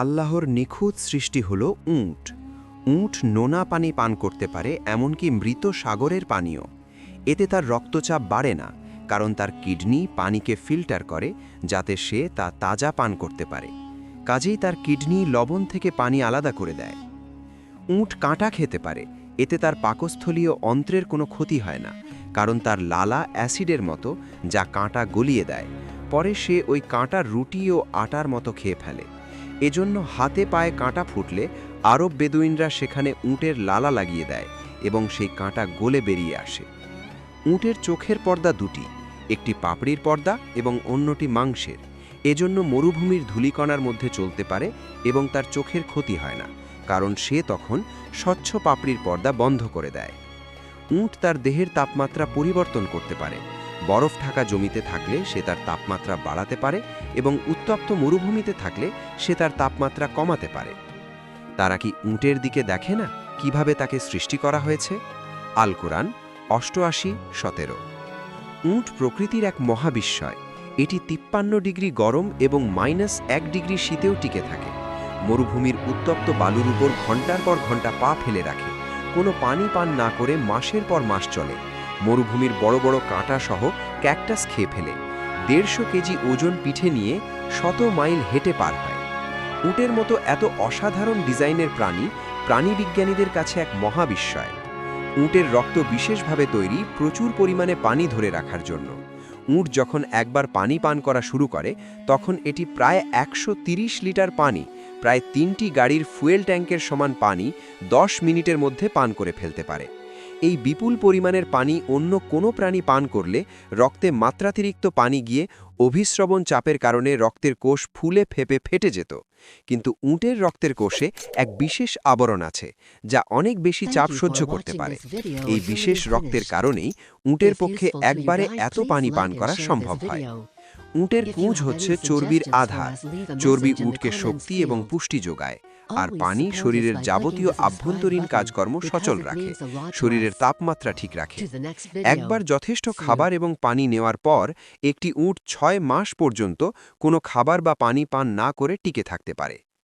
আল্লাহর নিখুঁত সৃষ্টি হল উট। উট নোনা পানি পান করতে পারে, এমনকি মৃত সাগরের পানিও। এতে তার রক্তচাপ বাড়ে না, কারণ তার কিডনি পানিকে ফিল্টার করে যাতে সে তা তাজা পান করতে পারে। কাজেই তার কিডনি লবণ থেকে পানি আলাদা করে দেয়। উট কাঁটা খেতে পারে, এতে তার পাকস্থলীয় অন্ত্রের কোনো ক্ষতি হয় না, কারণ তার লালা অ্যাসিডের মতো, যা কাঁটা গলিয়ে দেয়। পরে সে ওই কাঁটার রুটি ও আটার মতো খেয়ে ফেলে। এজন্য হাতে পায়ে কাঁটা ফুটলে আরব বেদুইনরা সেখানে উটের লালা লাগিয়ে দেয় এবং সেই কাঁটা গলে বেরিয়ে আসে। উটের চোখের পর্দা দুটি, একটি পাপড়ির পর্দা এবং অন্যটি মাংসের। এজন্য মরুভূমির ধূলিকণার মধ্যে চলতে পারে এবং তার চোখের ক্ষতি হয় না, কারণ সে তখন স্বচ্ছ পাপড়ির পর্দা বন্ধ করে দেয়। উট তার দেহের তাপমাত্রা পরিবর্তন করতে পারে। বরফ ঢাকা জমিতে থাকলে সে তার তাপমাত্রা বাড়াতে পারে এবং উত্তপ্ত মরুভূমিতে থাকলে সে তার তাপমাত্রা কমাতে পারে। তারা কি উটের দিকে দেখে না কিভাবে তাকে সৃষ্টি করা হয়েছে? আল কোরআন ৮৮:১৭। উট প্রকৃতির এক মহাবিস্ময়। এটি ৫৩ ডিগ্রি গরম এবং -১ ডিগ্রি শীতেও টিকে থাকে। মরুভূমির উত্তপ্ত বালুর উপর ঘন্টার পর ঘন্টা পা ফেলে রাখে। কোনো পানি পান না করে মাসের পর মাস চলে। মরুভূমির বড় বড় কাঁটা সহ ক্যাকটাস খেয়ে ফেলে। ১৫০ কেজি ওজন পিঠে নিয়ে ১০০ মাইল হেঁটে পার হয়। উটের মতো এত অসাধারণ ডিজাইনের প্রাণীবিজ্ঞানীদের কাছে এক মহাবিস্ময়। উটের রক্ত বিশেষভাবে তৈরি প্রচুর পরিমাণে পানি ধরে রাখার জন্য। উট যখন একবার পানি পান করা শুরু করে, তখন এটি প্রায় ১৩০ লিটার পানি, প্রায় ৩টি গাড়ির ফুয়েল ট্যাঙ্কের সমান পানি ১০ মিনিটের মধ্যে পান করে ফেলতে পারে। এই বিপুল পরিমাণের পানি অন্য কোনো প্রাণী পান করলে রক্তে মাত্রাতিরিক্ত পানি গিয়ে অভিস্রবণ চাপের কারণে রক্তের কোষ ফুলে ফেপে ফেটে যেত। কিন্তু উটের রক্তের কোষে এক বিশেষ আবরণ আছে, যা অনেক বেশি চাপ সহ্য করতে পারে। এই বিশেষ রক্তের কারণেই উটের পক্ষে একবারে এত পানি পান করা সম্ভব হয়। উটের কুঁজ হচ্ছে চর্বির আধার। চর্বি উটকে শক্তি এবং পুষ্টি যোগায়, আর পানি শরীরের যাবতীয় আভ্যন্তরীণ কাজকর্ম সচল রাখে, শরীরের তাপমাত্রা ঠিক রাখে। একবার যথেষ্ট খাবার এবং পানি নেওয়ার পর একটি উট ৬ মাস পর্যন্ত কোনো খাবার বা পানি পান না করে টিকে থাকতে পারে।